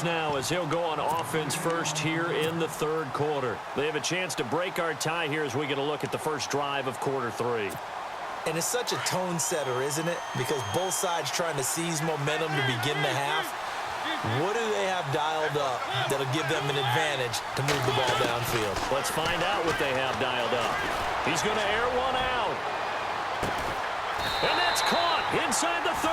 goes now as he'll go on offense first here in the third quarter. They have a chance to break our tie here as we get a look at the first drive of quarter 3. And it's such a tone setter, isn't it? Because both sides trying to seize momentum to begin the half. What do they have dialed up that'll give them an advantage to move the ball downfield? Let's find out what they have dialed up. He's going to air one out. And that's caught inside the 30.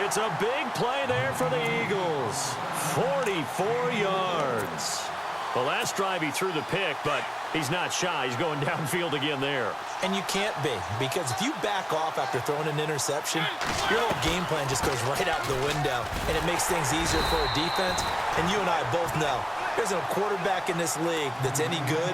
It's a big play there for the Eagles. 44 yards. The last drive he threw the pick, but he's not shy. He's going downfield again there. And you can't be, because if you back off after throwing an interception, your whole game plan just goes right out the window, and it makes things easier for a defense. And you and I both know there's a quarterback in this league that's any good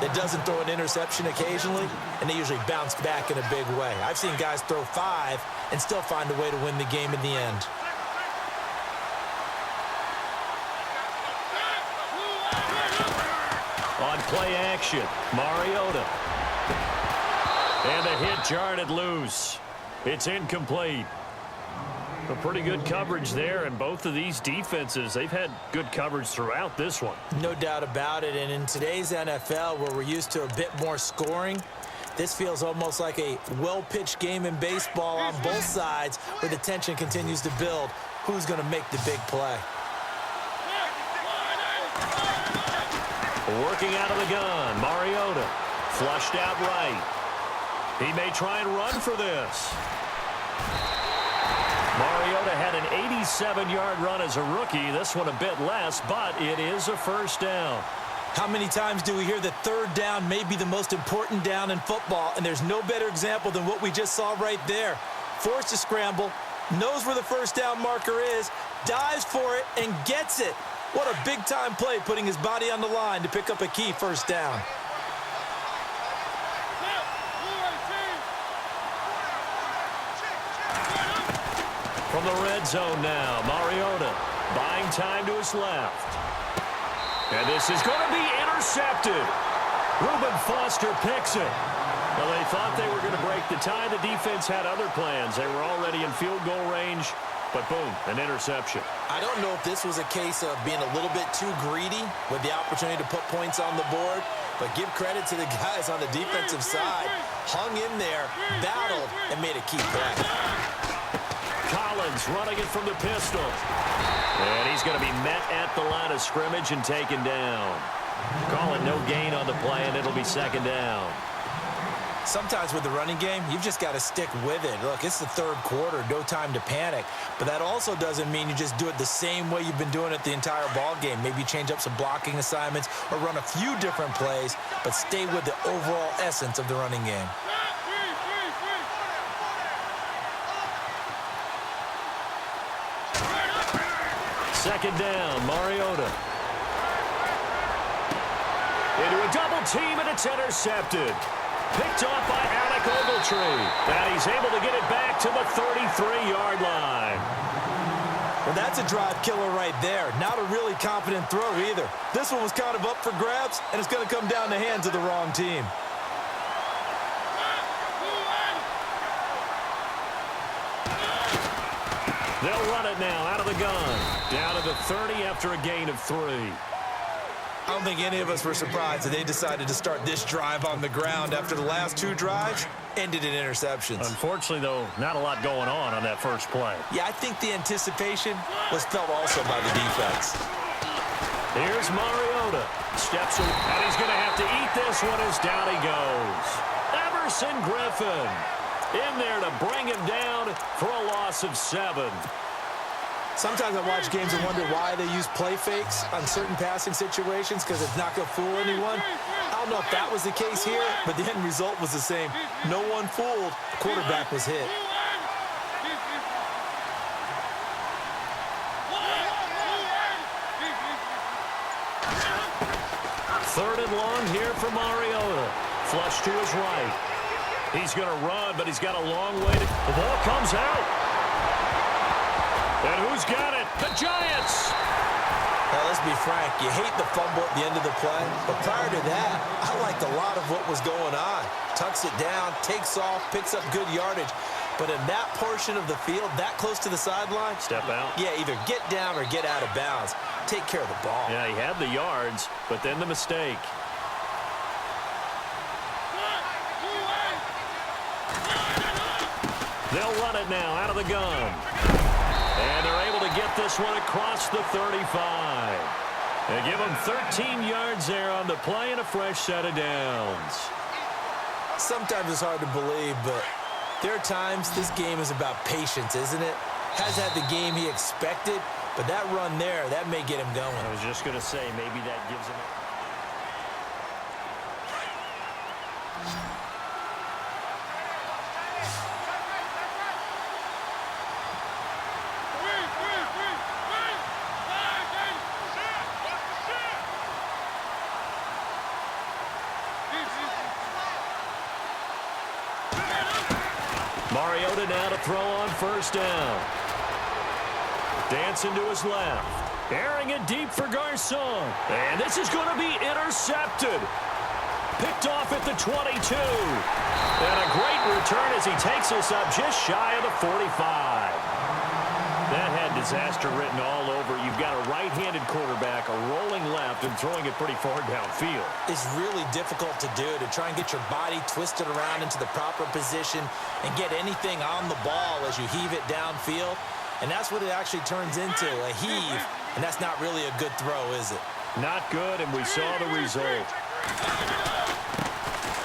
that doesn't throw an interception occasionally, and they usually bounce back in a big way. I've seen guys throw 5 and still find a way to win the game in the end. On play action, Mariota. And the hit jarred it loose. It's incomplete. A pretty good coverage there, and both of these defenses, they've had good coverage throughout this one. No doubt about it, and in today's NFL, where we're used to a bit more scoring, this feels almost like a well-pitched game in baseball on both sides where the tension continues to build. Who's going to make the big play? Working out of the gun, Mariota. Flushed out right. He may try and run for this. Mariota had an 87-yard run as a rookie. This one a bit less, but it is a first down. How many times do we hear that third down may be the most important down in football, and there's no better example than what we just saw right there. Forced to scramble, knows where the first down marker is, dives for it, and gets it. What a big-time play, putting his body on the line to pick up a key first down. From the red zone now, Mariota buying time to his left. And this is going to be intercepted. Reuben Foster picks it. Well, they thought they were going to break the tie. The defense had other plans. They were already in field goal range, but boom, an interception. I don't know if this was a case of being a little bit too greedy with the opportunity to put points on the board, but give credit to the guys on the defensive side. Hung in there, battled, and made a key play. Collins running it from the pistol. And he's going to be met at the line of scrimmage and taken down. Calling no gain on the play, and it'll be second down. Sometimes with the running game, you've just got to stick with it. Look, it's the third quarter, no time to panic. But that also doesn't mean you just do it the same way you've been doing it the entire ball game. Maybe change up some blocking assignments or run a few different plays, but stay with the overall essence of the running game. Second down, Mariota. Into a double team, and it's intercepted. Picked off by Alec Ogletree. And he's able to get it back to the 33-yard line. Well, that's a drive killer right there. Not a really confident throw either. This one was kind of up for grabs, and it's going to come down the hands of the wrong team. They'll run it now out of the gun. Down to the 30 after a gain of 3. I don't think any of us were surprised that they decided to start this drive on the ground after the last 2 drives ended in interceptions. Unfortunately, though, not a lot going on that first play. Yeah, I think the anticipation was felt also by the defense. Here's Mariota. Steps away, and he's going to have to eat this one as down he goes. Everson Griffin in there to bring him down for a loss of 7. Sometimes I watch games and wonder why they use play fakes on certain passing situations, because it's not going to fool anyone. I don't know if that was the case here, but the end result was the same. No one fooled. The quarterback was hit. Third and long here for Mariota. Flush to his right. He's going to run, but he's got a long way to... The ball comes out. And who's got it? The Giants! Now, let's be frank. You hate the fumble at the end of the play. But prior to that, I liked a lot of what was going on. Tucks it down, takes off, picks up good yardage. But in that portion of the field, that close to the sideline, step out. Yeah, either get down or get out of bounds. Take care of the ball. Yeah, he had the yards, but then the mistake. They'll run it now out of the gun. And they're able to get this one across the 35. They give them 13 yards there on the play and a fresh set of downs. Sometimes it's hard to believe, but there are times this game is about patience, isn't it? Has had the game he expected, but that run there, that may get him going. I was just going to say, maybe that gives him a... Mariota now to throw on first down. Dancing to his left. Airing it deep for Garcon. And this is going to be intercepted. Picked off at the 22. And a great return as he takes us up just shy of the 45. That had disaster written all over. You've got a right-handed quarterback, a rolling left, and throwing it pretty far downfield. It's really difficult to do, to try and get your body twisted around into the proper position and get anything on the ball as you heave it downfield. And that's what it actually turns into, a heave. And that's not really a good throw, is it? Not good, and we saw the result.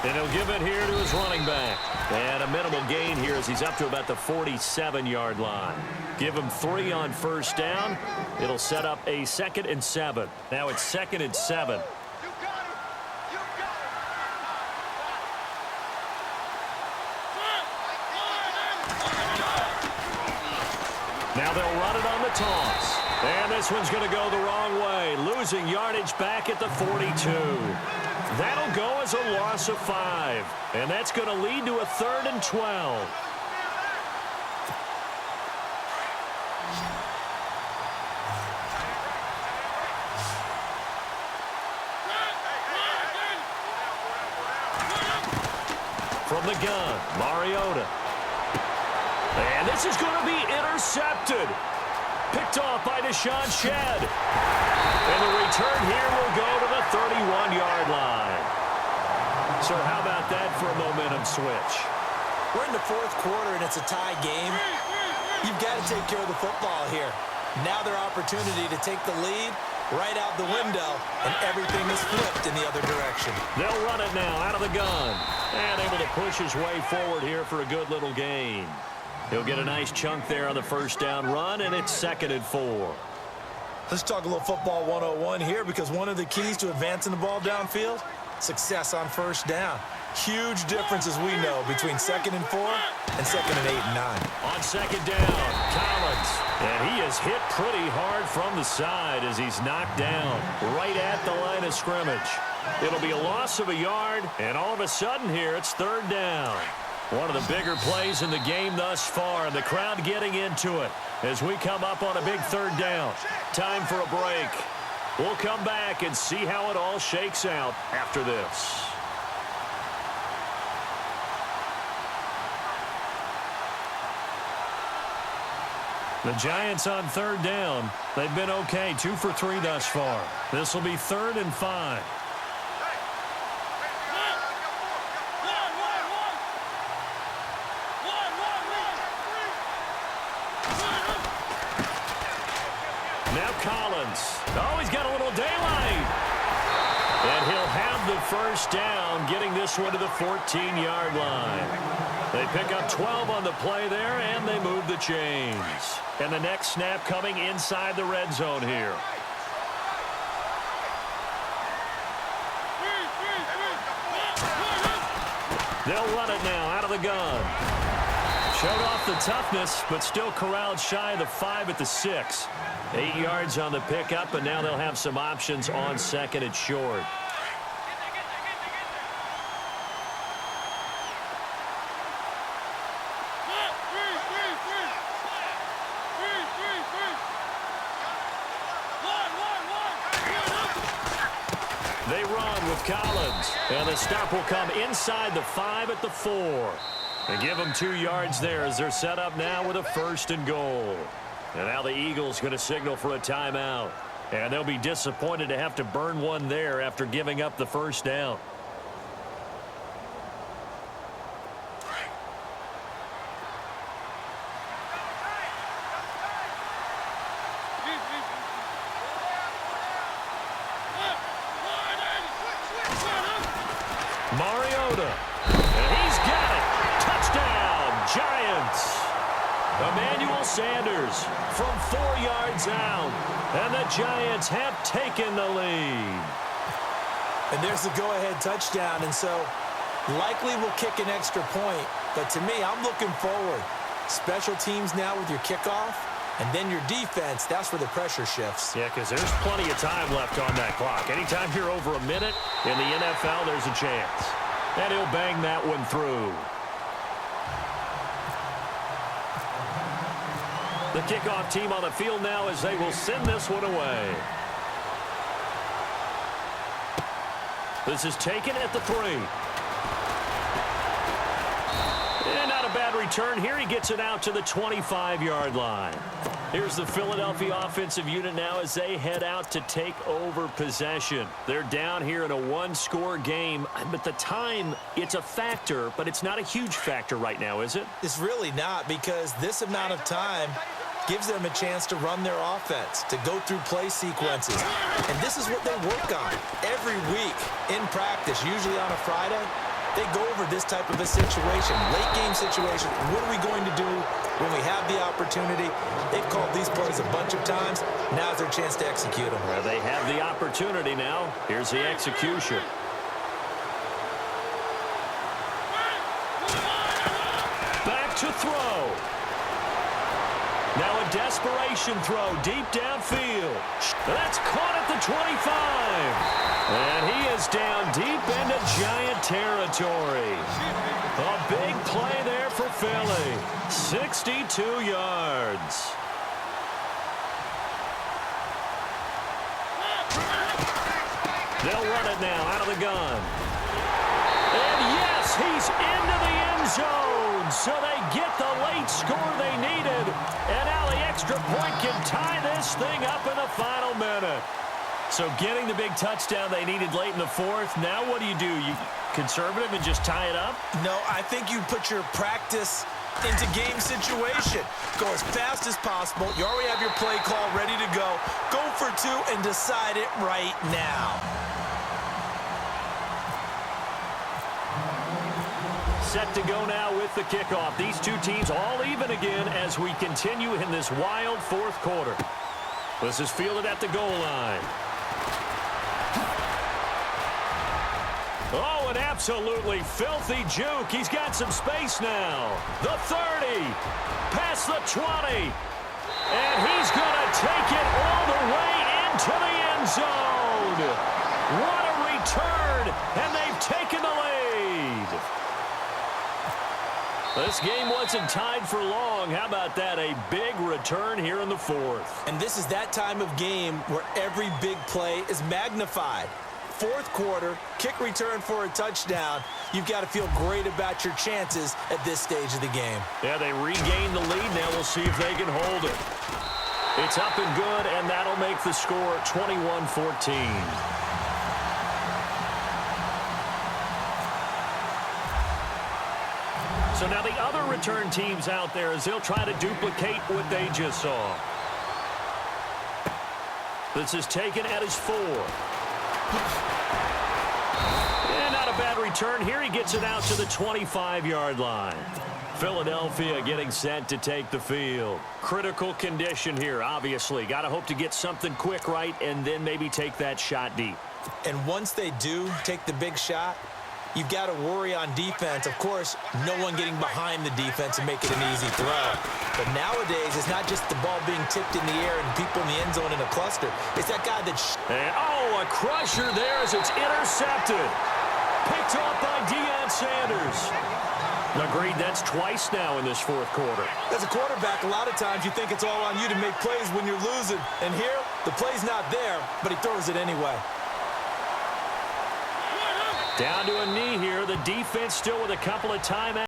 And he'll give it here to his running back. And a minimal gain here as he's up to about the 47-yard line. Give him 3 on first down. It'll set up a 2nd and 7. Now it's 2nd and 7. Now they'll run it on the toss. And this one's going to go the wrong way. Losing yardage back at the 42. That'll go as a loss of 5. And that's going to lead to a 3rd and 12. From the gun, Mariota. And this is going to be intercepted. Picked off by Deshaun Shedd. And the return here will go to the 31-yard line. So how about that for a momentum switch? We're in the 4th quarter, and it's a tie game. You've got to take care of the football here. Now their opportunity to take the lead right out the window, and everything is flipped in the other direction. They'll run it now out of the gun. And able to push his way forward here for a good little gain. He'll get a nice chunk there on the first down run, and it's 2nd and 4. Let's talk a little football 101 here, because one of the keys to advancing the ball downfield, success on first down. Huge difference, as we know, between 2nd and 4 and 2nd and 8 and 9. On 2nd down, Collins. And he is hit pretty hard from the side as he's knocked down right at the line of scrimmage. It'll be a loss of a yard, and all of a sudden here it's 3rd down. One of the bigger plays in the game thus far, and the crowd getting into it as we come up on a big 3rd down. Time for a break. We'll come back and see how it all shakes out after this. The Giants on 3rd down. They've been okay, 2 for 3 thus far. This will be 3rd and 5. Now Collins. Oh, he's got a little daylight. And he'll have the first down, getting this one to the 14-yard line. They pick up 12 on the play there, and they move the chains. And the next snap coming inside the red zone here. They'll run it now out of the gun. Showed off the toughness, but still corralled shy of the 5 at the 6. 8 yards on the pickup, and now they'll have some options on 2nd and short. They run with Collins, and the stop will come inside the 5 at the 4. They give them 2 yards there as they're set up now with a 1st and goal. And now the Eagles going to signal for a timeout. And they'll be disappointed to have to burn one there after giving up the 1st down. Mariota. And he's got it. Touchdown, Giants. Emmanuel Sanders from 4 yards out. And the Giants have taken the lead. And there's the go-ahead touchdown. And so likely we'll kick an extra point. But to me, I'm looking forward. Special teams now with your kickoff. And then your defense, that's where the pressure shifts. Yeah, because there's plenty of time left on that clock. Anytime you're over a minute in the NFL, there's a chance. And he'll bang that one through. The kickoff team on the field now as they will send this one away. This is taken at the 3. And not a bad return here. He gets it out to the 25-yard line. Here's the Philadelphia offensive unit now as they head out to take over possession. They're down here in a 1-score game. But the time, it's a factor, but it's not a huge factor right now, is it? It's really not, because this amount of time gives them a chance to run their offense, to go through play sequences. And this is what they work on every week in practice, usually on a Friday. They go over this type of a situation, late game situation. What are we going to do when we have the opportunity? They've called these plays a bunch of times. Now's their chance to execute them. Well, they have the opportunity now. Here's the execution. Back to throw. Now a desperation throw deep downfield. That's caught at the 25. And he is down deep into Giant territory. A big play there for Philly. 62 yards. They'll run it now out of the gun. And yes, he's into the end zone. So they get the late score they needed. And now the extra point can tie this thing up in the final minute. So getting the big touchdown they needed late in the 4th. Now what do? You conservative and just tie it up? No, I think you put your practice into game situation. Go as fast as possible. You already have your play call ready to go. Go for 2 and decide it right now. Set to go now with the kickoff. These two teams all even again as we continue in this wild 4th quarter. This is fielded at the goal line. Oh, an absolutely filthy juke. He's got some space now. The 30. Past the 20. And he's going to take it all the way into the end zone. What a return. And they've taken the lead. This game wasn't tied for long. How about that? A big return here in the 4th. And this is that time of game where every big play is magnified. 4th quarter, kick return for a touchdown. You've got to feel great about your chances at this stage of the game. Yeah, they regain the lead. Now we'll see if they can hold it. It's up and good, and that'll make the score 21-14. So now the other return teams out there as they'll try to duplicate what they just saw. This is taken at his 4. And not a bad return here. He gets it out to the 25-yard line. Philadelphia getting set to take the field. Critical condition here, obviously. Got to hope to get something quick right and then maybe take that shot deep. And once they do take the big shot, you've got to worry on defense. Of course, no one getting behind the defense and make it an easy throw. But nowadays, it's not just the ball being tipped in the air and people in the end zone in a cluster. It's that guy that... a crusher there as it's intercepted. Picked off by Deion Sanders. Agreed, that's twice now in this 4th quarter. As a quarterback, a lot of times you think it's all on you to make plays when you're losing. And here, the play's not there, but he throws it anyway. Down to a knee here. The defense still with a couple of timeouts.